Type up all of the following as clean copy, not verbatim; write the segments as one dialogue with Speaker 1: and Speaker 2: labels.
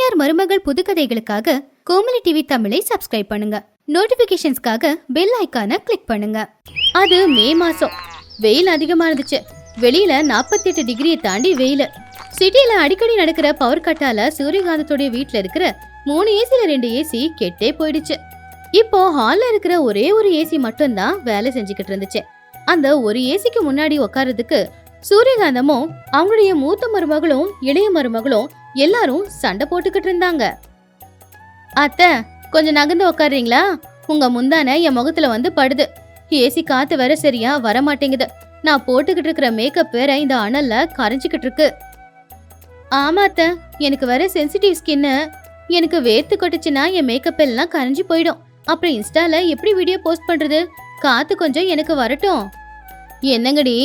Speaker 1: மாமியார் மருமகள் புதுக்கதைகளுக்காக கோமலி டிவி தமிழை சப்ஸ்கிரைப் பண்ணுங்க. நோட்டிபிகேஷன்ஸ்க்காக பெல் ஐகானை கிளிக் பண்ணுங்க. அது மே மாசம். வெயில் அதிகமா இருந்துச்சு. வெளியில 48 டிகிரியை தாண்டி வெயில். சிட்டில அடிக்கடி நடக்கிற பவர் கட்டால சூரியகாந்தத்துடைய வீட்டுல இருக்கிற 3 ஏசில 2 ஏசி கெட்டே போயிடுச்சு. இப்போ ஹால்ல இருக்கிற ஒரே ஒரு ஏசி மட்டும் தான் வேலை செஞ்சுக்கிட்டு இருந்துச்சு. அந்த ஒரு ஏசிக்கு முன்னாடி உட்கார்றதுக்கு சூரியகாந்தமும் அவங்களுடைய மூத்த மருமகளும் இளைய மருமகளும் எல்லாரும் சண்டை போட்டுக்கிட்டு இருந்தாங்க. அத்தை, கொஞ்சம் நகர்ந்து உட்காருறீங்களா? உங்க முந்தான என் முகத்துல வந்து படுது. ஏசி காத்து வேற சரியா வர மாட்டேங்குது. நான் போட்டுக்கிட்டு இருக்கிற மேக்கப் வேற இந்த அனல்ல கரைஞ்சிக்கிட்டு இருக்கு. ஆமா அத்தை, எனக்கு வேற சென்சிட்டிவ் ஸ்கின்னு. எனக்கு வேர்த்து கொட்டுச்சுன்னா என் மேக்கப் எல்லாம் கரைஞ்சி போயிடும். அப்புறம் இன்ஸ்டால எப்படி வீடியோ போஸ்ட் பண்றது? காத்து கொஞ்சம் எனக்கு வரட்டும். என்னங்கடி,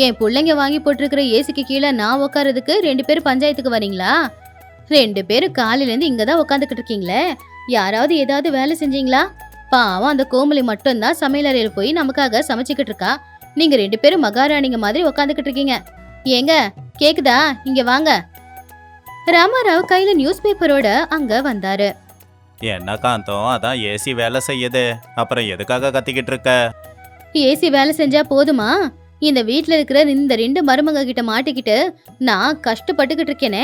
Speaker 1: என் பிள்ளைங்க வாங்கி போட்டிருக்கிற ஏசிக்கு கீழே நான் உட்காரதுக்கு 2 பேரும் பஞ்சாயத்துக்கு வரீங்களா? 2 பேரும் காலையில இருந்து இங்கதான் உட்காந்துக்கிட்டு இருக்கீங்களே. யாராவது ஏதாவது வேலை செஞ்சீங்களா? பாவம் அந்த கோமலி மட்டும்தான் சமையலறையில போய் நமக்காக சமைச்சுக்கிட்டு இருக்கா. நீங்க 2 பேரும் மகாராணிங்க மாதிரி உட்காந்துக்கிட்டு இருக்கீங்க. ஏங்க கேக்குதா? இங்க வாங்க. ராமாராவ் கையில நியூஸ் பேப்பரோட அங்க வந்தாரு.
Speaker 2: என்ன காந்தம், அதான் ஏசி வேலை செய்யுது, அப்புறம் எதுக்காக கத்திக்கிட்டு இருக்க?
Speaker 1: ஏசி வேலை செஞ்சா போதுமா? இந்த வீட்டுல இருக்கிற இந்த 2 மருமக கிட்ட மாட்டிக்கிட்டு நான் கஷ்டப்பட்டுக்கிட்டு இருக்கேனே.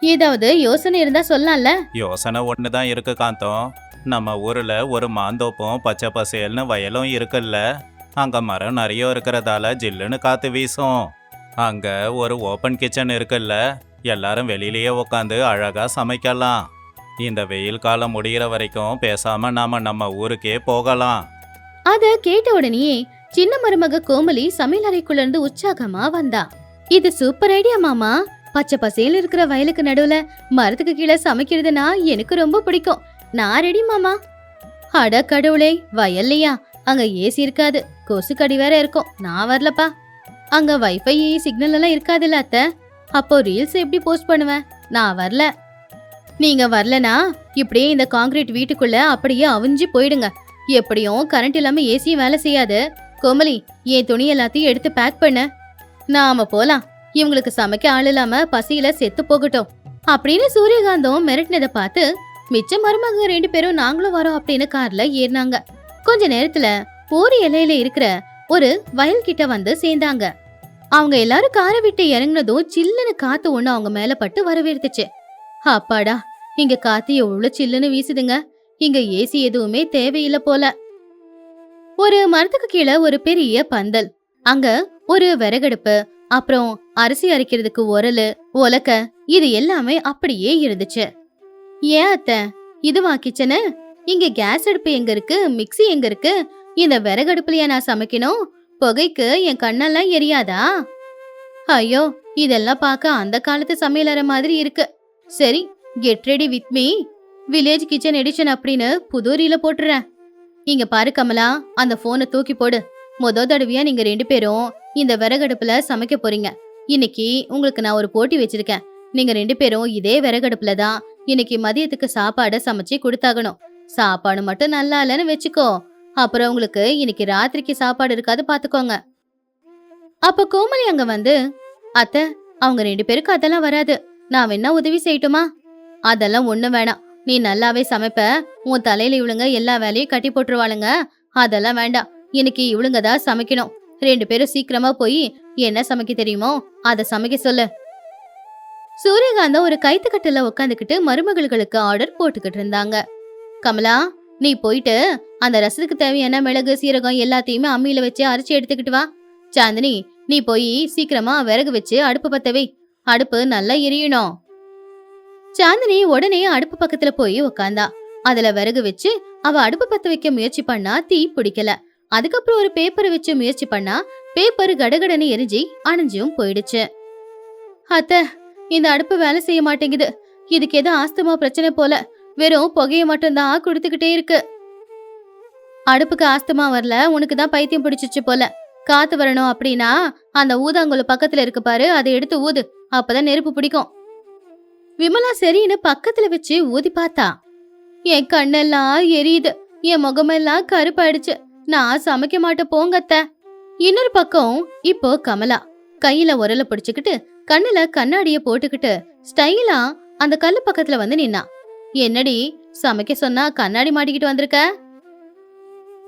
Speaker 1: ஏதாவது யோசனை இருந்தா சொல்லலாம்ல?
Speaker 2: யோசனை ஒண்ணுதான் இருக்கு காந்தம். நம்ம ஊர்ல ஒரு மாந்தோப்பும் பச்சை பசேல்னு வயலும் இருக்குல்ல. அங்க மரம் நிறைய இருக்கிறதால ஜில்லுன்னு காத்து வீசும். அங்க ஒரு ஓப்பன் கிச்சன் இருக்குல்ல. எல்லாரும் வெளியிலேயே உட்காந்து அழகா சமைக்கலாம். இந்த வெயில் காலம் முடிகிற வரைக்கும் பேசாம நாம நம்ம ஊருக்கே போகலாம்.
Speaker 1: அத கேட்ட உடனே சின்ன மருமக கோமலி சமையல் அறைக்குள்ள இருந்து உற்சாகமா வந்தா. இது சூப்பர் ஐடியா மாமா. பச்சை பசேல் இருக்கிற வயலுக்கு நடுவுல மரத்துக்கு கீழே சமைக்கிறதுனா எனக்கு ரொம்ப பிடிக்கும். நான் ரெடி மாமா. அட கடவுளே, வயல்லையா? அங்க ஏசி இருக்காது, கொசு கடி வேற இருக்கும். நான் வரலப்பா. அங்க வைஃபை சிக்னல் எல்லாம் இருக்காதுல்ல அத்தை. அப்போ ரீல்ஸ் எப்படி போஸ்ட் பண்ணுவேன்? நான் வரல. நீங்க வரலனா இப்படியே இந்த காங்கிரீட் வீட்டுக்குள்ள அப்படியே அவிஞ்சு போயிடுங்க. எப்படியும் கரண்ட் இல்லாம ஏசியும் வேலை செய்யாது. கோமலி, என் துணி எல்லாத்தையும் எடுத்து பேக் பண்ண. நாம போலாம். இவங்களுக்கு சமைக்க ஆள் இல்லாம பசியில செத்து போகட்டும் அப்படின்னு சூரியகாந்தம் மிரட்டினதை பார்த்து மிச்ச மருமக 2 பேரும் நாங்களும் வரோம் அப்படின்னு கார்ல ஏறினாங்க. கொஞ்ச நேரத்துல ஒரு எல்லையில இருக்கிற ஒரு வயல் கிட்ட வந்து சேர்ந்தாங்க. அவங்க எல்லாரும் காரை விட்டு இறங்குனதும் சில்லுன்னு காத்து ஒண்ணு அவங்க மேல பட்டு வரவேற்றுச்சு. அப்பாடா, இங்க காத்து எவ்வளவு சில்லுன்னு வீசுதுங்க. இங்க ஏசி எதுவுமே தேவையில்லை போல. ஒரு மரத்துக்கு கீழே ஒரு பெரிய பந்தல். அங்க ஒரு விறகடுப்பு, அப்புறம் அரிசி அரைக்கிறதுக்கு உரலு, உலக்க, இது எல்லாமே அப்படியே இருந்துச்சு. ஏன் அத்தை, இதுவா கிச்சனு? இங்க கேஸ் அடுப்பு எங்க இருக்கு? மிக்ஸி எங்க இருக்கு? இந்த விறகடுப்புலயா நான் சமைக்கணும்? புகைக்கு என் கண்ணெல்லாம் எரியாதா? ஐயோ, இதெல்லாம் பார்க்க அந்த காலத்து சமையலறை மாதிரி இருக்கு. சரி, get ready with me village kitchen edition அப்படின்னு புது ரீல போட்டுறேன். இங்க பாரு கமலா, அந்த போனை தூக்கி போடு. மொத தடவையா நீங்க 2 பேரும் இந்த விறகடுப்புல சமைக்க போறீங்க. இன்னைக்கு உங்களுக்கு நான் ஒரு போட்டி வச்சிருக்கேன். நீங்க 2 பேரும் இதே விறகடுப்புல தான் இன்னைக்கு மதியத்துக்கு சாப்பாடு சமைச்சு கொடுத்தாகணும். சாப்பாடு மட்டும் நல்லா இல்லைன்னு வச்சுக்கோ, அப்புறம் உங்களுக்கு இன்னைக்கு ராத்திரிக்கு சாப்பாடு இருக்காது பாத்துக்கோங்க. அப்ப கோமலி அங்க வந்து, அத்தை, அவங்க 2 பேருக்கு அதெல்லாம் வராது. நான் வேணா உதவி செய்யட்டுமா? அதெல்லாம் ஒண்ணு வேணாம். நீ நல்லாவே சமைப்ப. உன் தலையில இவளுங்க எல்லா வேலையும் கட்டி போட்டுருவாளுங்க. அதெல்லாம் வேண்டாம். இன்னைக்கு இவளுங்க தான் சமைக்கணும். 2 பேரும் சீக்கிரமா போய் என்ன சமைக்க தெரியுமோ அத சமைக்க சொல்லு. சூரியகாந்தம் ஒரு கைத்துக்கட்டுல உட்காந்துக்கிட்டு மருமகளுக்கு ஆர்டர் போட்டுக்கிட்டு இருந்தாங்க. கமலா, நீ போயிட்டு அந்த ரசத்துக்கு தேவையான மிளகு சீரகம் எல்லாத்தையுமே அம்மியில வச்சு அரைச்சி எடுத்துக்கிட்டு வா. சாந்தினி, நீ போய் சீக்கிரமா விறகு வச்சு அடுப்பு பத்த வை. அடுப்பு நல்லா எரியணும். சாந்தினி உடனே அடுப்பு பக்கத்துல போய் உக்காந்தா. அதுல விறகு வச்சு அவ அடுப்பு பத்த வைக்க முயற்சி பண்ணா, தீ பிடிக்கல. அதுக்கப்புறம் ஒரு பேப்பரை வச்சு முயற்சி பண்ணா, பேப்பர் கடகடன்னு எரிஞ்சி அணைஞ்சும் போயிடுச்சு. அத்தை, இந்த அடுப்பு வேலை செய்ய மாட்டேங்குது. இதுக்கு ஏதோ ஆஸ்துமா பிரச்சனை போல. வெறும் புகைய மட்டும்தான் கொடுத்துக்கிட்டே இருக்கு. அடுப்புக்கு ஆஸ்துமா வரல, உனக்கு தான் பைத்தியம் பிடிச்சிச்சு போல. காத்து வரணும் அப்படின்னா அந்த ஊதாங்குள்ள பக்கத்துல இருக்கு பாரு, அதை எடுத்து ஊது. அப்பதான் நெருப்பு பிடிக்கும். விமலா சரின்னு பக்கத்துல வச்சு ஊதி பார்த்தா. என் கண்ணெல்லாம் எரியுது, என் முகமெல்லாம் கருப்பாயிடுச்சு. நான் சமைக்க மாட்டேன் போங்கத்த. இன்னொரு பக்கம் இப்போ கமலா கையில உரல பிடிச்சுக்கிட்டு கண்ணுல கண்ணாடிய போட்டுக்கிட்டு ஸ்டைலா அந்த கல்லு பக்கத்துல வந்து நின்னா. என்னடி சமைக்க சொன்னா கண்ணாடி மாட்டிக்கிட்டு வந்திருக்க?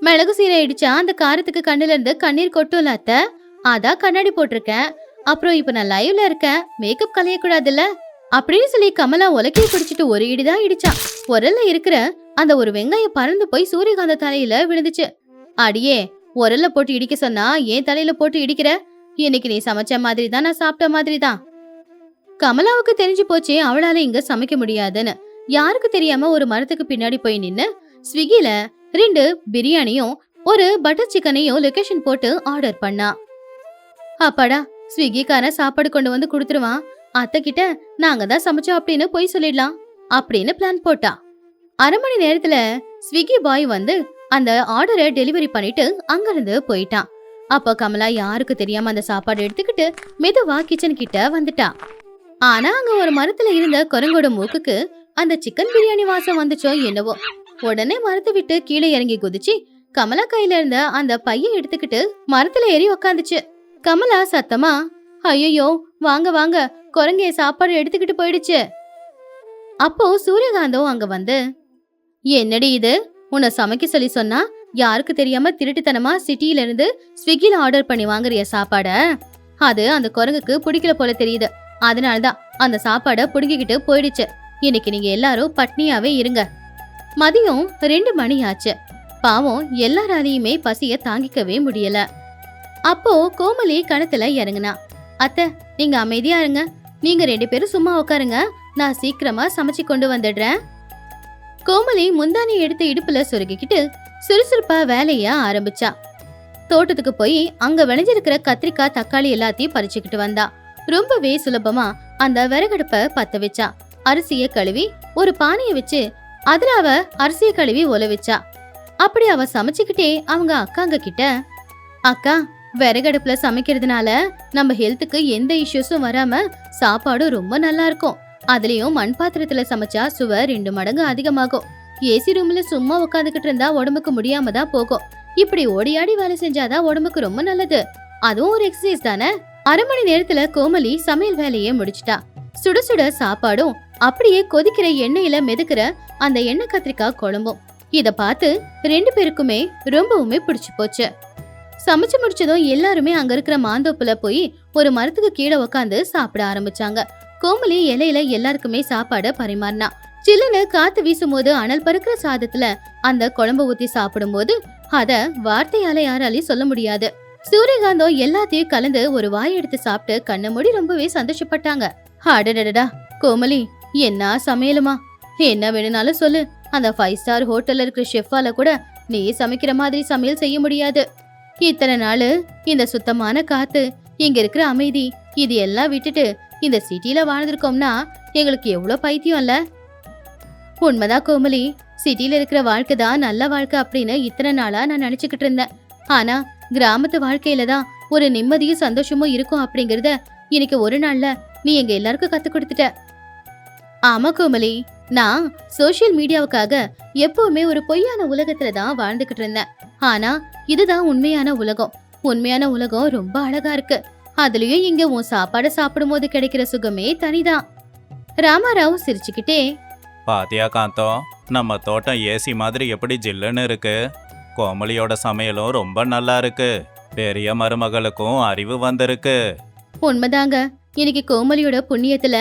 Speaker 1: மிளகு சீரை இடிச்சா அந்த காரத்துக்கு கண்ணுல இருந்து கண்ணீர் கொட்டும்ல அத்தை, அதான் கண்ணாடி போட்டிருக்கேன். அப்புறம் இப்ப நான் லைவ்ல இருக்கேன், மேக்கப் கலையக்கூடாதுல்ல அப்படின்னு சொல்லி கமலா உலக்கையை பிடிச்சிட்டு ஒரு இடிதான் இடிச்சா. உரல்ல இருக்கிற அந்த ஒரு வெங்காயம் பறந்து போய் சூரியகாந்த தலையில விழுந்துச்சு. அடியே, உரல்ல போட்டு இடிக்க சொன்னா ஏன் தலையில போட்டு இடிக்கிற? இன்னைக்கு நீ சமைச்ச மாதிரி தான், நான் சாப்பிட்ட மாதிரி தான். கமலாவுக்கு தெரிஞ்சு போச்சே அவளால இங்க சமைக்க முடியாதுன்னு. யாருக்கு தெரியாம ஒரு மரத்துக்கு பின்னாடி போய் நின்னு ஸ்விக்கில 2 பிரியாணியும் ஒரு பட்டர் சிக்கனையும் லொகேஷன் போட்டு ஆர்டர் பண்ணா. அப்பாடா, ஸ்விக்கிக்காரன் சாப்பாடு கொண்டு வந்து கொடுத்துருவான், அத்தை கிட்ட நாங்க தான் சமைச்சோம் அப்படின்னு போய் சொல்லிடலாம் அப்படின்னு பிளான் போட்டா. அரை மணி நேரத்துல ஸ்விக்கி பாய் வந்து அந்த ஆர்டரை டெலிவரி பண்ணிட்டு அங்கிருந்து போயிட்டான். அப்ப கமலா யாருக்கு தெரியாம அந்த சாப்பாடு எடுத்துக்கிட்டு மெதுவா கிச்சன் கிட்ட வந்துட்டா. ஆனா அங்க ஒரு மரத்துல இருந்த குரங்கோட மூக்குக்கு அந்த சிக்கன் பிரியாணி வாசம் வந்துச்சோ என்னவோ. உடனே மரத்தை விட்டு கீழே இறங்கி குதிச்சு கமலா கையில இருந்த அந்த பைய எடுத்துக்கிட்டு மரத்துல ஏறி உக்காந்துச்சு. கமலா சத்தமா, ஐயோ வாங்க வாங்க, குரங்கே சாப்பாடு எடுத்துக்கிட்டு போயிடுச்சு. அப்போ சூரியகாந்தம் அங்க வந்து, என்னடி இது, உன்னை சமைக்க சொல்லி சொன்னா யாருக்கு தெரியாம திருட்டுத்தனமா சிட்டியில இருந்து ஸ்விக்கில ஆர்டர் பண்ணி வாங்குறிய சாப்பாட? அது அந்த குரங்குக்கு பிடிக்கல போல தெரியுது, அதனாலதான் அந்த சாப்பாட புடுங்கிக்கிட்டு போயிடுச்சு. இன்னைக்கு நீங்க எல்லாரும் பட்னியாவே இருங்க. மதியம் 2 மணி ஆச்சு. பாவம் எல்லாராலையுமே பசிய தாங்கிக்கவே முடியல. அப்போ கோமலி கணத்துல இறங்குனா. அத்தை, நீங்க அமைதியா இருங்க, நீங்க 2 பேரும் சும்மா உட்காருங்க, நான் சீக்கிரமா சமைச்சு கொண்டு வந்துடுறேன். கோமலி முந்தானி எடுத்து இடுப்புல சொருகிக்கிட்டு சுறுசுறுப்பா வேலைய ஆரம்பிச்சா. தோட்டத்துக்கு போய் அங்க விளைஞ்சிருக்கிற கத்திரிக்காய் தக்காளி எல்லாத்தையும் பறிச்சுக்கிட்டு வந்தா. ரொம்பவே சுலபமா அந்த விறகடுப்ப பத்த வச்சா. அரிசிய கழுவி ஒரு பானைய வச்சு அதுல அவ அரிசிய கழுவி ஒல வச்சா. அப்படி அவ சமைச்சுக்கிட்டே அவங்க அக்காங்க கிட்ட, அக்கா, விறகடுப்புல சமைக்கிறதுனால நம்ம ஹெல்த்துக்கு எந்த இஷ்யூஸும் வராம சாப்பாடும் ரொம்ப நல்லா இருக்கும். அதுலயும் மண் பாத்திரத்துல சமைச்சா சுவை 2 மடங்கு அதிகமாகும். ஏசி ரூம்ல சும்மா உட்காந்துக்கிட்டு இருந்தா உடம்புக்கு முடியாம தான் போகும். இப்படி ஓடியாடி வேலை செஞ்சாதான் உடம்புக்கு ரொம்ப நல்லது. அதுவும் ஒரு எக்ஸசைஸ் தானே. அரை மணி நேரத்துல கோமலி சமையல் வேலையை முடிச்சிட்டா. சுட சுட சாப்பாடும் அப்படியே கொதிக்கிற எண்ணெயில மெதுக்கிற அந்த எண்ணெய் கத்திரிக்காய் குழம்பும். இத பார்த்து 2 பேருக்குமே ரொம்பவுமே பிடிச்சு போச்சு. சமைச்சு முடிச்சதும் எல்லாருமே அங்க இருக்கிற மாந்தோப்புல போய் ஒரு மரத்துக்கு கீழே உக்காந்து சாப்பிட ஆரம்பிச்சாங்க. கோமலி இலையில எல்லாருக்குமே சாப்பாட பரிமாறினா. சில்லுன்னு காத்து வீசும் போது அனல் பறக்கிற சாதத்துல அந்த குழம்பு ஊத்தி சாப்பிடும் போது அத வார்த்தையால யாராலையும் சொல்ல முடியாது. சூரியகாந்தம் எல்லாத்தையும் கலந்து ஒரு வாய் எடுத்து சாப்பிட்டு கண்ணு மூடி ரொம்பவே சந்தோஷப்பட்டாங்க. அடடடடா கோமலி, என்ன சமையலுமா, என்ன வேணும்னாலும் சொல்லு, அந்த 5 ஸ்டார் ஹோட்டல்ல இருக்கிற ஷெஃபால கூட நீ சமைக்கிற மாதிரி சமையல் செய்ய முடியாது. இத்தனை நாள் இந்த சுத்தமான காத்து, இங்க இருக்கிற அமைதி, இது எல்லாம் விட்டுட்டு இந்த சிட்டில வாழ்ந்திருக்கோம்னா எங்களுக்கு எவ்வளவு பைத்தியம் இல்ல? உண்மைதான் கோமலி, சிட்டில இருக்கிற வாழ்க்கை தான் நல்ல வாழ்க்கை அப்படின்னு இத்தனை நாளா நான் நினைச்சுக்கிட்டு இருந்தேன். ஆனா கிராமத்து வாழ்க்கையில தான் ஒரு நிம்மதியும் சந்தோஷமும் இருக்கும் அப்படிங்கறத இன்னைக்கு ஒரு நாள்ல நீ எங்க எல்லாருக்கும் கத்து கொடுத்துட்ட. ஆமா கோமலி, நான் சோசியல் மீடியாவுக்காக எப்பவுமே ஒரு பொய்யான உலகத்துல தான் வாழ்ந்துகிட்டு இருந்தேன். ஆனா இதுதான் உண்மையான உலகம். உண்மையான உலகம் ரொம்ப அழகா இருக்கு. அதுலயும் இங்க உன் சாப்பாடு சாப்பிடும் போது கிடைக்கிற சுகமே தனிதான். ராமாராவ் சிரிச்சுக்கிட்டே,
Speaker 2: பாத்தியா காந்தம், நம்ம தோட்டம் ஏசி மாதிரி எப்படி ஜில்லுன்னு இருக்கு. கோமலியோட சமையலும் ரொம்ப நல்லா இருக்கு. பெரிய மருமகளுக்கும் அறிவு வந்திருக்கு.
Speaker 1: உண்மைதாங்க, இன்னைக்கு கோமலியோட புண்ணியத்துல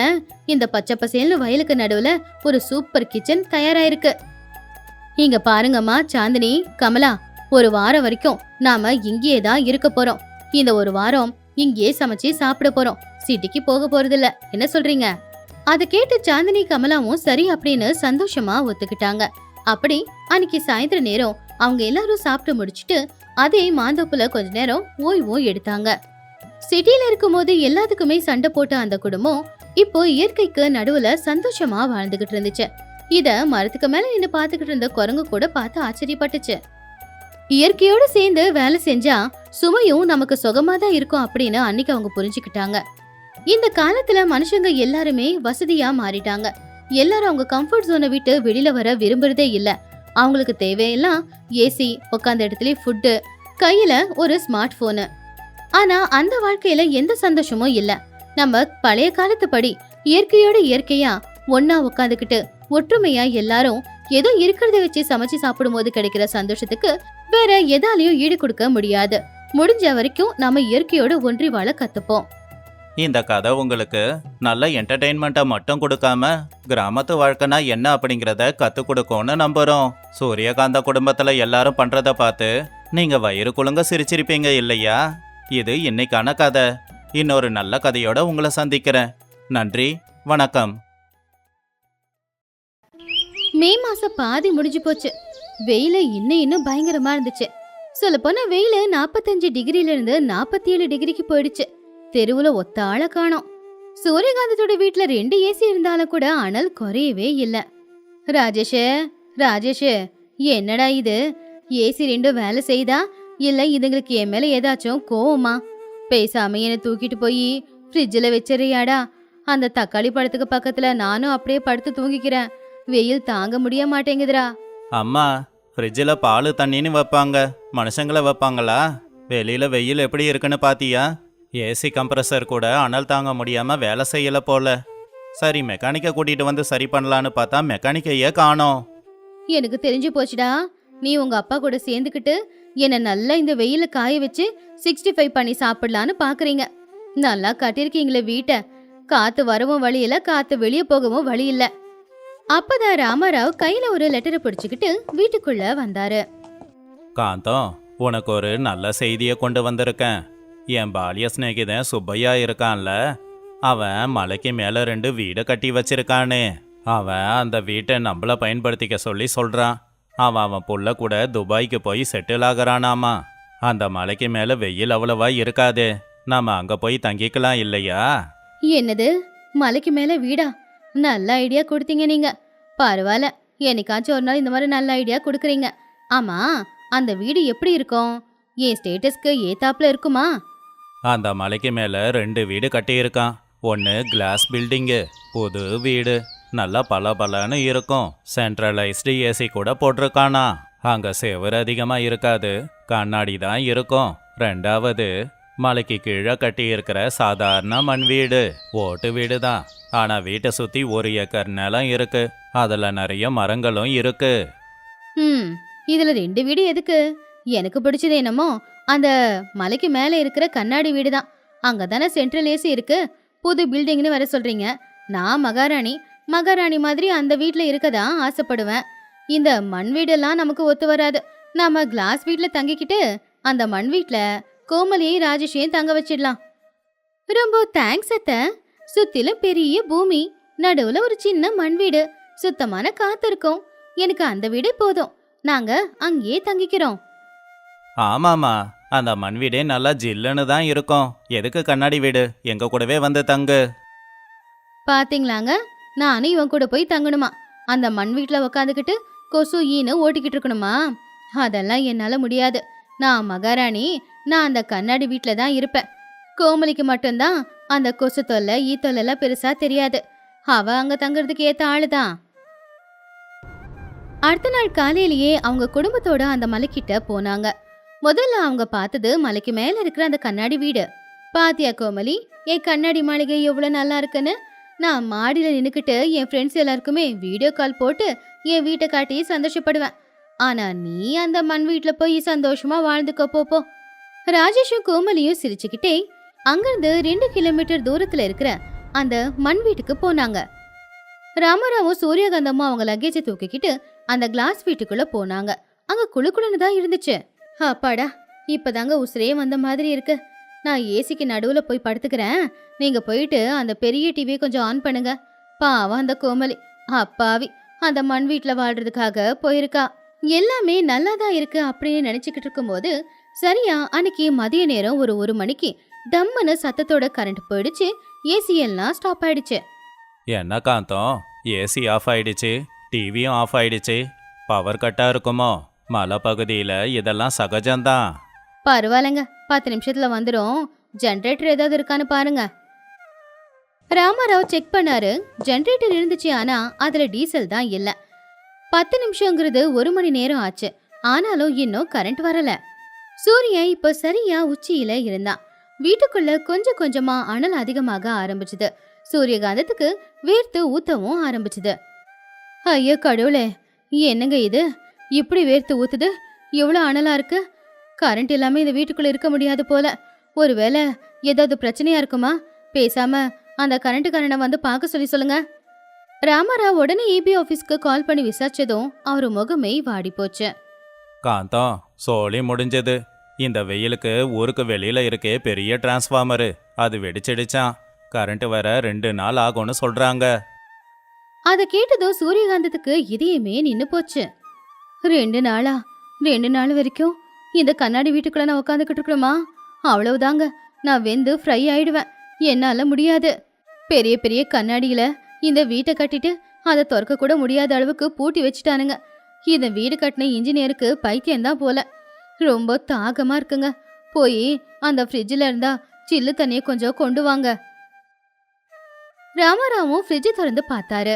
Speaker 1: இந்த பச்சை பசேல்னு வயலுக்கு நடுவுல ஒரு சூப்பர் கிச்சன் தயாராயிருக்கு. இங்க பாருங்கம்மா சாந்தினி, கமலா, ஒரு வாரம் வரைக்கும் நாம இங்கேயே தான் இருக்க போறோம். இந்த ஒரு வாரம் இங்கேயே சமைச்சு சாப்பிட போறோம். சிட்டிக்கு போக போறதில்ல, என்ன சொல்றீங்க? அதை கேட்டு சாந்தினி கமலாவும் சரி அப்படின்னு சந்தோஷமா ஒத்துக்கிட்டாங்க. அப்படி அன்னைக்கு சாயந்தர நேரம் அவங்க எல்லாரும் சாப்பிட்டு முடிச்சுட்டு அதே மாந்தோப்புல கொஞ்ச நேரம் ஓய்வும் எடுத்தாங்க. சிட்டில இருக்கும்போது எல்லாத்துக்குமே சண்டை போட்ட அந்த குடும்பம் இப்போ இயற்கைக்கு நடுவுல சந்தோஷமா வாழ்ந்துகிட்டு இருந்துச்சு. இத மரத்துக்கு மேல நின்னு பாத்துக்கிட்டு இருந்த குரங்கு கூட பார்த்து ஆச்சரியப்பட்டுச்சு. இயற்கையோட சேர்ந்து வேலை செஞ்சா சுமையும் நமக்கு சுகமா தான் இருக்கும் அப்படின்னு அன்னைக்கு அவங்க புரிஞ்சுக்கிட்டாங்க. இந்த காலத்துல மனுஷங்க எல்லாருமே வசதியா மாறிட்டாங்க. எல்லாரும் அவங்க கம்ஃபர்ட் ஜோனை விட்டு வெளியில வர விரும்புறதே இல்ல. அவங்களுக்கு தேவையெல்லாம் ஏசி, உட்காந்த இடத்துல ஃபுட்டு, கையில ஒரு ஸ்மார்ட் போனு. ஆனா அந்த வாழ்க்கையில எந்த சந்தோஷமும் இல்ல. நம்ம பழைய காலத்து படி இயற்கையோட இயற்கையா ஒன்னா உட்காந்துக்கிட்டு ஒற்றுமையா எல்லாரும் ஏதோ இருக்கிறத வச்சு சமைச்சு சாப்பிடும்போது கிடைக்கிற சந்தோஷத்துக்கு வேற எதாலையும் ஈடு கொடுக்க முடியாது. முடிஞ்ச வரைக்கும் நாம இயற்கையோட ஒன்றி வாழ கத்துப்போம்.
Speaker 2: இந்த கதை உங்களுக்கு நல்ல என்டர்டெயின்மெண்ட்டை மட்டும் கொடுக்காம கிராமத்து வாழ்க்கைனா என்ன அப்படிங்கிறத கற்றுக் கொடுக்கும்னு நம்புகிறோம். சூரியகாந்த குடும்பத்தில் எல்லாரும் பண்ணுறத பார்த்து நீங்கள் வயிறு குலுங்க சிரிச்சிருப்பீங்க இல்லையா? இது இன்னைக்கான கதை. இன்னொரு நல்ல கதையோட உங்களை சந்திக்கிறேன். நன்றி, வணக்கம்.
Speaker 1: மே மாசம் பாதி முடிஞ்சு போச்சு. வெயில இன்னும் பயங்கரமா இருந்துச்சு. சொல்ல போனா வெயில 45 டிகிரில இருந்து 47 டிகிரிக்கு போயிடுச்சு. தெருவுல ஒத்த ஆள காணோம். சூரியகாந்தத்தோட வீட்டுல 2 ஏசி இருந்தாலும் கூட அனல் குறையவே இல்ல. ராஜேஷ் என்னடா இது? ஏசி 2 வேலை செய்தா இல்ல இதுங்களுக்கு என் மேல ஏதாச்சும் கோவமா? பேசாம என்ன தூக்கிட்டு போய் ஃப்ரிட்ஜில் வச்சிருயாடா. அந்த தக்காளி பழத்துக்கு பக்கத்துல நானும் அப்படியே படுத்து தூங்கிக்கிறேன். வெயில் தாங்க முடிய மாட்டேங்குதுடா.
Speaker 2: அம்மா, ஃப்ரிட்ஜில் பால் தண்ணின்னு வைப்பாங்க, மனுஷங்களை வைப்பாங்களா? வெளியில் வெயில் எப்படி இருக்குன்னு பாத்தியா? ஏசி கம்ப்ரஸர் கூட அனல் தாங்க முடியாமல் வேலை செய்யலை போல. சரி, மெக்கானிக்கை கூட்டிகிட்டு வந்து சரி பண்ணலான்னு பார்த்தா மெக்கானிக்கையே காணோம்.
Speaker 1: எனக்கு தெரிஞ்சு போச்சுடா. நீ உங்க அப்பா கூட சேர்ந்துக்கிட்டு என்ன நல்லா இந்த வெயில காய வச்சு 65 பண்ணி சாப்பிடலான்னு பாக்குறீங்க. நல்லா கட்டிருக்கீங்களே வீட்டை. காத்து வரவும் வழி இல்ல, காத்து வெளியே போகவும் வழி இல்ல. அப்பதான் ராமாராவ் கையில ஒரு லெட்டரை பிடிச்சுக்கிட்டு வீட்டுக்குள்ள வந்தாரு.
Speaker 2: காந்தம், உனக்கு ஒரு நல்ல செய்தியை கொண்டு வந்திருக்கேன். என் பாலிய சிநேகிதன் சுப்பையா இருக்கான்ல, அவன் மலைக்கு மேலே 2 வீடு கட்டி வச்சிருக்கானே. அவன் அந்த வீட்டை நம்மள பயன்படுத்திக்க சொல்லி சொல்றான். அவன் புள்ள கூட துபாய்க்கு போய் செட்டில் ஆகிறானாமா. அந்த மலைக்கு மேலே வெயில் அவ்வளவா இருக்காது, நாம அங்க போய் தங்கிக்கலாம் இல்லையா?
Speaker 1: என்னது, மலைக்கு மேல வீடா? நல்ல ஐடியா கொடுத்தீங்க நீங்க. பரவாயில்ல, என்னைக்காச்சும் ஒரு நாள் இந்த மாதிரி நல்ல ஐடியா கொடுக்குறீங்க. ஆமா, அந்த வீடு எப்படி இருக்கும்? என் ஸ்டேட்டஸ்க்கு ஏத்தாப்புல இருக்குமா?
Speaker 2: அந்த மலைக்கு மேலே 2 வீடு கட்டியிருக்கான். ஒன்று கிளாஸ் பில்டிங்கு, புது வீடு, நல்லா பலன்னு இருக்கும். சென்ட்ரலைஸ்டு ஏசி கூட போட்டிருக்கானா. அங்கே செவர் அதிகமாக இருக்காது, கண்ணாடி தான் இருக்கும். 2வது, மலைக்கு கீழே கட்டி இருக்கிற சாதாரண மண் வீடு, ஓட்டு வீடு தான். ஆனால் வீட்டை சுற்றி 1 ஏக்கர் நிலம் இருக்கு, அதில் நிறைய மரங்களும் இருக்கு.
Speaker 1: இதுல 2 வீடு எதுக்கு? எனக்கு பிடிச்சது என்னமோ அந்த மலைக்கு மேல இருக்கிற கண்ணாடி வீடு தான். அங்கதானே சென்ட்ரல் ஏசி இருக்கு. புது பில்டிங்னு வேற சொல்றீங்க. நான் மகாராணி மாதிரி அந்த வீட்ல இருக்கதான் ஆசைப்படுவேன். இந்த மண் வீடெல்லாம் நமக்கு ஒத்து வராது. நாம கிளாஸ் வீட்ல தங்கிக்கிட்டு அந்த மண் வீட்ல கோமலியையும் ராஜேஷையும் தங்க வச்சிடலாம். ரொம்ப தேங்க்ஸ் அத்தை. சுத்திலும் பெரிய பூமி, நடுவுல ஒரு சின்ன மண் வீடு, சுத்தமான காத்து இருக்கும். எனக்கு அந்த வீடே போதும். நாங்க அங்கேயே தங்கிக்கிறோம்.
Speaker 2: ஆமாம்மா, அந்த மண் வீடே நல்லா ஜில்லுன்னு தான் இருக்கும். எதுக்கு கண்ணாடி வீடு? எங்க கூடவே வந்து தங்கு.
Speaker 1: பாத்தீங்களாங்க, நானும் இவன் கூட போய் தங்கணுமா? அந்த மண் வீட்டுல உக்காந்துக்கிட்டு கொசு ஈன்னு ஓட்டிக்கிட்டு இருக்கணுமா? அதெல்லாம் என்னால முடியாது. நான் மகாராணி, நான் அந்த கண்ணாடி வீட்டுல தான் இருப்பேன். கோமலிக்கு மட்டும்தான் அந்த கொசு தொல்லை ஈ தொல்லை பெருசா தெரியாது. அவ அங்க தங்குறதுக்கு ஏத்த ஆளுதான். அடுத்த நாள் காலையிலேயே அவங்க குடும்பத்தோட அந்த மலைக்கிட்ட போனாங்க. முதல்ல அவங்க பார்த்தது மலைக்கு மேல இருக்கிற அந்த கண்ணாடி வீடு. பாத்தியா கோமலி, என் கண்ணாடி மாளிகை எவ்வளவு நல்லா இருக்குன்னு? நான் மாடியில நின்னுக்கிட்டு என் ஃப்ரெண்ட்ஸ் எல்லாருக்குமே வீடியோ கால் போட்டு என் வீட்டை காட்டி சந்தோஷப்படுவேன். ஆனா நீ அந்த மண் வீட்டுல போய் சந்தோஷமா வாழ்ந்துக்கோ போ. ராஜேஷும் கோமலியும் சிரிச்சுக்கிட்டே அங்கிருந்து 2 கிலோமீட்டர் தூரத்துல இருக்கிற அந்த மண் வீட்டுக்கு போனாங்க. ராமராவும் சூரியகாந்தமும் அவங்க லக்கேஜை தூக்கிக்கிட்டு அந்த கிளாஸ் வீட்டுக்குள்ள போனாங்க. அங்க குளுக்குளுன்னு தான் இருந்துச்சு. அப்பாடா, இப்பதாங்க உசுரே வந்த மாதிரி இருக்கு. நான் ஏசிக்கு நடுவுல போய் படுத்துக்கிறேன். நீங்க போயிட்டு அந்த பெரிய டிவியை கொஞ்சம் ஆன் பண்ணுங்க. பாவம் அந்த கோமலி, அப்பாவி, அந்த மண் வீட்டுல வாழ்றதுக்காக போயிருக்கா. எல்லாமே நல்லாதான் இருக்கு அப்படின்னு நினைச்சுக்கிட்டு இருக்கும் போது சரியா அன்னைக்கு மதிய நேரம் ஒரு 1 மணிக்கு டம்முன்னு சத்தத்தோட கரண்ட் போயிடுச்சு. ஏசி எல்லாம் ஸ்டாப் ஆயிடுச்சு.
Speaker 2: என்ன காந்தம், ஏசி ஆஃப் ஆயிடுச்சு, டிவியும் ஆஃப் ஆயிடுச்சு. பவர் கட்டா இருக்குமோ? மலை பகுதியில் இதெல்லாம் சகஜம்தான்.
Speaker 1: பரவாயில்லைங்க, 10 நிமிஷத்துல வந்துடும். ஜெனரேட்டர் ஏதாவது இருக்கான்னு பாருங்க. ராமாராவ் செக் பண்ணாரு. ஜெனரேட்டர் இருந்துச்சு, ஆனா அதுல டீசல் தான் இல்ல. 10 நிமிஷங்கிறது 1 மணி நேரம் ஆச்சு. ஆனாலும் இன்னும் கரண்ட் வரல. சூரியன் இப்ப சரியா உச்சியில இருந்தான். வீட்டுக்குள்ள கொஞ்சம் கொஞ்சமா அனல் அதிகமாக ஆரம்பிச்சுது. சூரியகாந்தத்துக்கு வேர்த்து ஊத்தவும் ஆரம்பிச்சுது. ஐயோ கடவுளே, என்னங்க இது இப்படி வேர்த்து ஊத்துது, இவ்வளோ அனலா இருக்கு. கரண்ட் இல்லாம இந்த வீட்டுக்குள்ள இருக்க முடியாது போல. ஒருவேளை ஏதாவது பிரச்சனையா இருக்குமா? பேசாம அந்த கரண்ட்டுக்காரனை வந்து பார்க்க சொல்லுங்க. ராமாராவ் உடனே EB ஆபீஸ்க்கு கால் பண்ணி விசாரிச்சதும் அவர் முகமே வாடி போச்சு.
Speaker 2: காந்தம், சோலி முடிஞ்சது. இந்த வெயிலுக்கு ஊருக்கு வெளியில இருக்கே பெரிய டிரான்ஸ்ஃபார்மரு, அது வெடிச்சிடுச்சான். கரண்ட் வர 2 நாள் ஆகும்னு சொல்றாங்க.
Speaker 1: அதை கேட்டதும் சூரியகாந்தத்துக்கு இதயமே நின்னு போச்சு. 2 நாளா? 2 நாள் வரைக்கும் இந்த கண்ணாடி வீட்டுக்குள்ள நான் உட்காந்துக்கிட்டு இருக்கணுமா? அவ்வளவுதாங்க, நான் வெந்து ஃப்ரை ஆயிடுவேன். என்னால முடியாது. பெரிய பெரிய கண்ணாடியில இந்த வீட்டை கட்டிட்டு அதை திறக்க கூட முடியாத அளவுக்கு பூட்டி வச்சுட்டானுங்க. இந்த வீடு கட்டின இன்ஜினியருக்கு பைத்தியம்தான் போல. ரொம்ப தாகமா இருக்குங்க. போய் அந்த ஃப்ரிட்ஜில் இருந்தா சில்லு தண்ணியை கொஞ்சம் கொண்டு வாங்க. ராமாராவும் ஃப்ரிட்ஜை திறந்து பார்த்தாரு.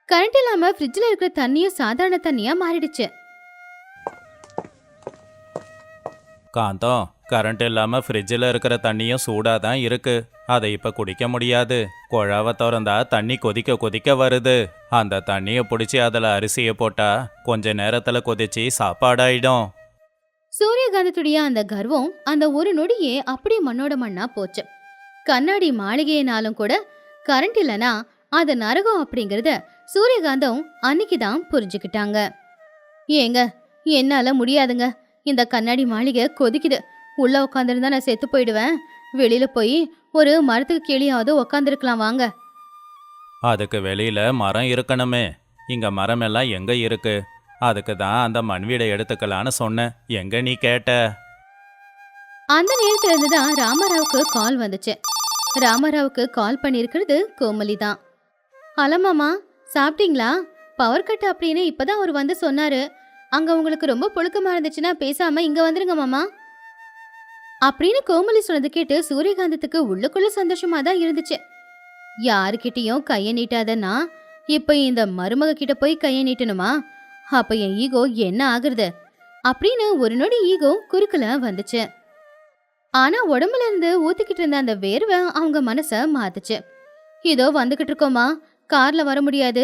Speaker 1: கரண்ட் இல்லாம ஃப்ரிட்ஜில் இருக்கிற தண்ணியும் சாதாரண தண்ணியா மாறிடுச்சு.
Speaker 2: காந்தம், கரண்ட் இல்லாம ஃப்ரிட்ஜில் இருக்கிற தண்ணியும் சூடாக தான் இருக்கு. அதை இப்போ குடிக்க முடியாது. குழாவை திறந்தா தண்ணி கொதிக்க கொதிக்க வருது. அந்த தண்ணியை பிடிச்சி அதில் அரிசியை போட்டா கொஞ்ச நேரத்தில் கொதிச்சு சாப்பாடாயிடும்.
Speaker 1: சூரியகாந்தத்துடைய அந்த கர்வம் அந்த ஒரு நொடியே அப்படியே மண்ணோட மண்ணா போச்சு. கண்ணாடி மாளிகையினாலும் கூட கரண்ட் இல்லனா அது நரகம் அப்படிங்கறத சூரியகாந்தம் அன்னைக்குதான் புரிஞ்சுக்கிட்டாங்க. ஏங்க, என்னால முடியாதுங்க. இந்த கண்ணாடி மாளிகை கொதிக்குது. உள்ள உட்காந்துருந்தா நான் செத்து போயிடுவேன். வெளியில போய் ஒரு மரத்துக்கு கீழேயாவது உக்காந்துருக்கலாம் வாங்க.
Speaker 2: அதுக்கு வெளியில மரம் இருக்கணுமே. இங்க மரம் எல்லாம் எங்க இருக்கு? அதுக்கு தான் அந்த மண் வீடை எடுத்துக்கலான்னு சொன்னேன். எங்க நீ கேட்ட?
Speaker 1: அந்த நேரத்துல இருந்துதான் ராமாராவுக்கு கால் வந்துச்சு. ராமாராவுக்கு கால் பண்ணிருக்கிறது கோமலி தான். ஹலோ மாமா, சாப்பிட்டீங்களா? பவர் கட் அப்படின்னு இப்பதான் அவர் வந்து சொன்னாரு. அங்க உங்களுக்கு ரொம்ப புழுக்கமா இருந்துச்சுன்னா பேசாம இங்க வந்துருங்க மாமா அப்படின்னு கோமலி சொன்னது கேட்டு சூரியகாந்தத்துக்கு உள்ளுக்குள்ள சந்தோஷமா தான் இருந்துச்சு. யாருக்கிட்டையும் கைய நீட்டாதன்னா இப்ப இந்த மருமக கிட்ட போய் கைய நீட்டணுமா? அப்ப என் ஈகோ என்ன ஆகுறது அப்படின்னு ஒரு நொடி ஈகோ குறுக்குல வந்துச்சு. ஆனா உடம்புல இருந்து ஊத்திக்கிட்டு இருந்த அந்த வேர்வை அவங்க மனச மாத்துச்சு. இதோ வந்துகிட்டு இருக்கோமா, கார்ல வர முடியாது,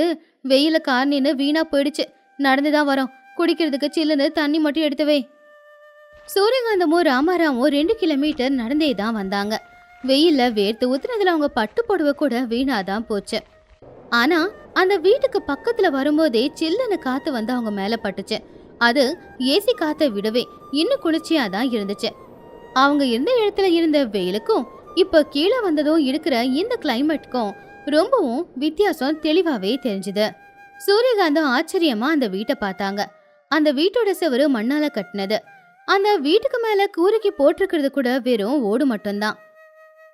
Speaker 1: வெயில கார் நின்னு வீணா போயிடுச்சு, நடந்துதான் வரோம், குடிக்கிறதுக்கு சில்லுன்னு தண்ணி மட்டும் எடுத்துவே. சூரியகாந்தமும் ராமாராவும் 2 கிலோமீட்டர் நடந்தே தான் வந்தாங்க. வெயில்ல வேர்த்து ஊத்துனதுல அவங்க பட்டு புடவை கூட வீணாதான் போச்சு. ஆனா அந்த வீட்டுக்கு பக்கத்துல வரும்போதே சில்லுன்னு காத்து வந்து அவங்க மேல பட்டுச்சு. அது ஏசி காத்தை விடவே இன்னும் குளிர்ச்சியா தான் இருந்துச்சு. அவங்க இருந்த இடத்துல இருந்த வெயிலுக்கும் இப்ப கீழே வந்ததும் இருக்கிற இந்த கிளைமேட்டுக்கும் ரொம்பவும் வித்தியாசம் தெளிவாவே தெரிஞ்சுது. சூரியகாந்தம் ஆச்சரியமா அந்த வீட்டை பார்த்தாங்க. அந்த வீட்டோட செவரு மண்ணால கட்டினது. அந்த வீட்டுக்கு மேல கூரைக்கு போட்டிருக்கிறது கூட வெறும் ஓடு மட்டும்தான்.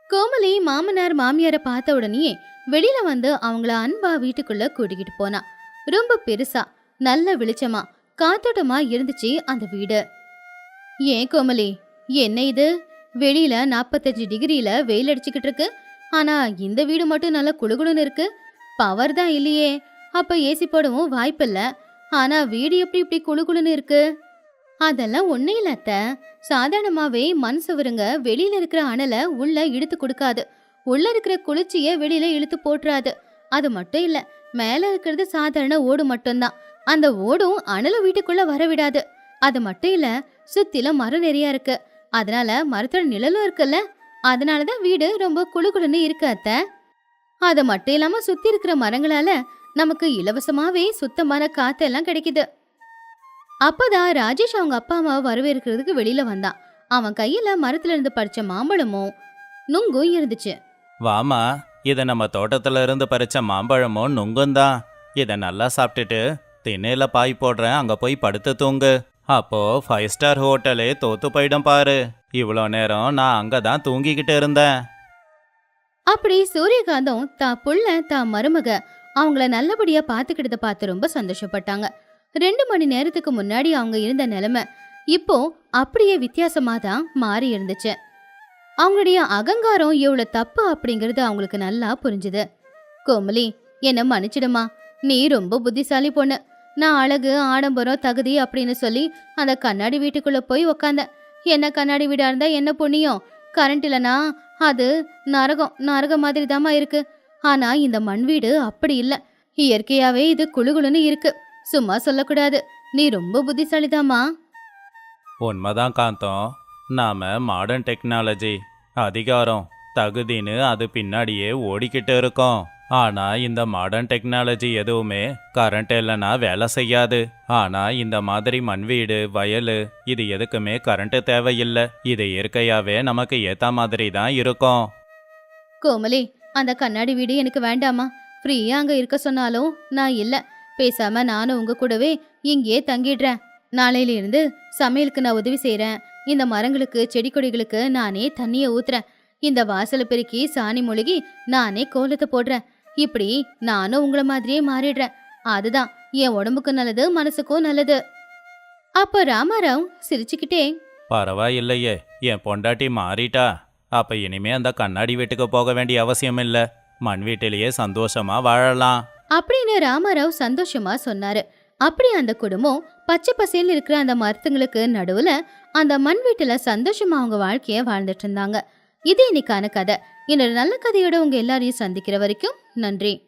Speaker 1: கோமலி மாமனார் மாமியார பார்த்த உடனே வெளியில வந்து அவங்கள அன்பா வீட்டுக்குள்ள கூட்டிக்கிட்டு போனா. ரொம்ப பெருசா நல்ல வெளிச்சமா காத்தோட்டமா இருந்துச்சு அந்த வீடு. ஏன் கோமலி, என்ன இது? வெளியில 45 டிகிரியில வெயில் அடிச்சுக்கிட்டு இருக்கு, ஆனா இந்த வீடு மட்டும் நல்லா குளுகுளுன்னு இருக்கு. பவர் தான் இல்லையே, அப்ப ஏசி போடவும் வாய்ப்பில்ல. ஆனா வீடு எப்படி இப்படி குளுகுளுன்னு இருக்கு? அதெல்லாம் ஒண்ணு இல்ல அத்தை. சாதாரணமாவே மண் சுவருங்க வெளியில இருக்கிற அனலை உள்ள இழுத்து கொடுக்காது, உள்ள இருக்கிற குளிர்ச்சிய வெளியில இழுத்து போட்டுறாது. அது மட்டும் இல்ல, மேல இருக்கிறது சாதாரண ஓடு மட்டும்தான். அந்த ஓடும் அனலை வீட்டுக்குள்ள வர விடாது. அது மட்டும் இல்ல, சுத்தில மரம் நிறைய இருக்கு, அதனால மரத்தோட நிழலும் இருக்குல்ல, அதனாலதான் வீடு ரொம்ப குளுகுளுன்னு இருக்கு அத்தை. அது மட்டும் இல்லாம சுத்தி இருக்கிற மரங்களால நமக்கு இலவசமாவே சுத்தமான காத்தெல்லாம் கிடைக்குது. அப்பதான் ராஜேஷ் அவங்க அப்பா அம்மாவை வரவேற்கிறதுக்கு வெளியில வந்தான். அவன் கையில மரத்துல இருந்து பறிச்ச மாம்பழமும் நுங்கும் இருந்துச்சு.
Speaker 2: வாமா, இதை நம்ம தோட்டத்துல இருந்து பறிச்ச மாம்பழமும் நுங்குந்தான். இதை நல்லா சாப்பிட்டுட்டு திண்ணையில பாய் போடுறேன், அங்க போய் படுத்து தூங்கு. அப்போ 5 ஸ்டார் ஹோட்டலே தோத்து போயிடும் பாரு. இவ்வளோ நேரம் நான் அங்கதான் தூங்கிக்கிட்டு இருந்தேன்.
Speaker 1: அப்படி சூரியகாந்தம் தான் புள்ள தான் மருமக அவங்கள நல்லபடியா பாத்துக்கிட்டத பார்த்து ரொம்ப சந்தோஷப்பட்டாங்க. 2 மணி நேரத்துக்கு முன்னாடி அவங்க இருந்த நிலைமை இப்போ அப்படியே வித்தியாசமா தான் மாறி இருந்துச்சு. அவங்களுடைய அகங்காரம் எவ்வளவு தப்பு அப்படிங்கறது அவங்களுக்கு நல்லா புரிஞ்சுது. கோமலி, என்ன மன்னிச்சிடுமா, நீ ரொம்ப புத்திசாலி பொண்ணு. நான் அழகு ஆடம்பரம் தகுதி அப்படின்னு சொல்லி அந்த கண்ணாடி வீட்டுக்குள்ள போய் உக்காந்த. என்ன கண்ணாடி வீடா இருந்தா என்ன புண்ணியம்? கரண்ட் இல்லனா அது நரகம் நரகம் மாதிரி தாமா இருக்கு. ஆனா இந்த மண் வீடு அப்படி இல்ல. இயற்கையாவே இது குளுகுளுன்னு இருக்கு. சும்மா சொல்லக்கூடாது. நீ ரொம்ப புத்திசாலிதாம்மா.
Speaker 2: உண்மைதான் காந்தம். நாம மாடர்ன் டெக்னாலஜி, அதிகாரம், தகுதின்னு அது பின்னாடியே ஓடிக்கிட்டு இருக்கோம். ஆனா இந்த மாடர்ன் டெக்னாலஜி எதுவுமே கரண்ட் இல்லைன்னா வேலை செய்யாது. ஆனா இந்த மாதிரி மண் வீடு, வயலு, இது எதுக்குமே கரண்ட் தேவையில்லை. இது இயற்கையாவே நமக்கு ஏத்த மாதிரி தான் இருக்கும்.
Speaker 1: கோமலி, அந்த கண்ணாடி வீடு எனக்கு வேண்டாமா. ஃப்ரீயா அங்க இருக்க சொன்னாலும் நான் இல்ல. பேசாம நானும் உங்க கூடவே இங்கேயே தங்கிடுறேன். நாளையில இருந்து சமையலுக்கு நான் உதவி செய்யறேன். இந்த மரங்களுக்கு, செடி கொடிகளுக்கு நானே தண்ணிய ஊத்துறேன். இந்த வாசலை பெருக்கி சாணி மொழுகி நானே கோலத்தை போடுறேன். இப்படி நானும் உங்கள மாதிரியே மாறிடுறேன். அதுதான் என் உடம்புக்கு நல்லது, மனசுக்கும் நல்லது. அப்ப ராமாராவ் சிரிச்சுக்கிட்டே,
Speaker 2: பரவாயில்லையே, என் பொண்டாட்டி மாறிட்டா. அப்ப இனிமே அந்த கண்ணாடி வீட்டுக்கு போக வேண்டிய அவசியம் இல்ல. மண் வீட்டிலேயே சந்தோஷமா வாழலாம்
Speaker 1: அப்படின்னு ராமாராவ் சந்தோஷமா சொன்னாரு. அப்படி அந்த குடும்பம் பச்சை பசேல்னு இருக்கிற அந்த மரத்துங்களுக்கு நடுவுல அந்த மண் வீட்டுல சந்தோஷமா அவங்க வாழ்க்கைய வாழ்ந்துட்டு இருந்தாங்க. இது இன்னைக்கான கதை. இன்னொரு நல்ல கதையோட உங்க எல்லாரையும் சந்திக்கிற வரைக்கும் நன்றி.